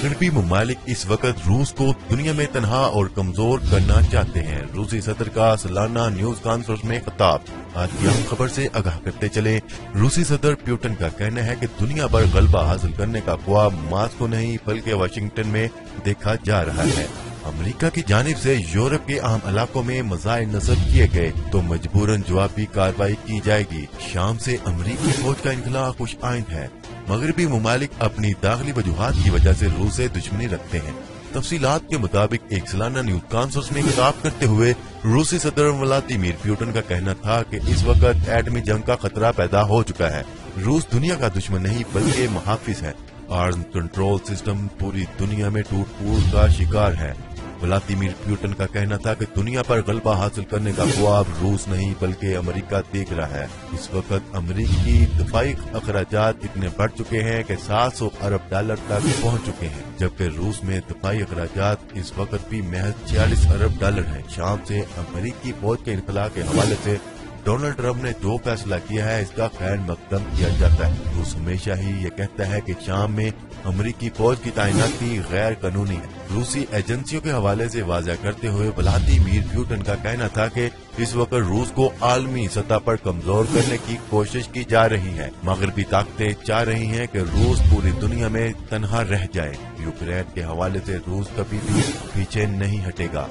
मगरबी ममालिक इस वक्त रूस को दुनिया में तनहा और कमजोर करना चाहते हैं। रूसी सदर का सालाना न्यूज कॉन्फ्रेंस में खिताब। आज की अहम खबर से आगाह करते चले। रूसी सदर पुतिन का कहना है कि दुनिया पर गलबा हासिल करने का ख्वाब मास्को नहीं बल्कि वाशिंगटन में देखा जा रहा है। अमेरिका की जानिब से यूरोप के अहम इलाकों में मिसाइल नस्ब किए गए तो मजबूरन जवाबी कार्रवाई की जाएगी। शाम से अमेरिकी फौज का इनखला खुश आइंद है। मगरबी ममालिक अपनी दाखिली वजूहात की वजह से रूस से दुश्मनी रखते हैं। तफसीलात के मुताबिक एक सालाना न्यूज कॉन्फ्रेंस में खिताब करते हुए रूसी सदर व्लादिमीर पुतिन का कहना था कि इस वक्त एटमी जंग का खतरा पैदा हो चुका है। रूस दुनिया का दुश्मन नहीं बल्कि मुहाफिज है। आर्म्स कंट्रोल सिस्टम पूरी दुनिया में टूट फूट का शिकार है। व्लादिमीर पुतिन का कहना था कि दुनिया पर गलबा हासिल करने का ख्वाब रूस नहीं बल्कि अमेरिका देख रहा है। इस वक्त अमेरिकी दफाई अखराजात इतने बढ़ चुके हैं कि 700 अरब डॉलर तक पहुंच चुके हैं, जबकि रूस में दफाई अखराजात इस वक्त भी महज 46 अरब डॉलर है। शाम से अमेरिकी फौज के इनखला के हवाले से डोनाल्ड ट्रंप ने जो फैसला किया है इसका खैर मकदम किया जाता है। रूस हमेशा ही ये कहता है कि शाम में अमेरिकी फौज की तैनाती गैर कानूनी है। रूसी एजेंसियों के हवाले से वाज़ह करते हुए व्लादिमीर पुतिन का कहना था कि इस वक्त रूस को आलमी सतह पर कमजोर करने की कोशिश की जा रही है। मगरबी ताकतें चाह रही हैं कि रूस पूरी दुनिया में तनहा रह जाए। यूक्रेन के हवाले से रूस कभी भी पीछे नहीं हटेगा।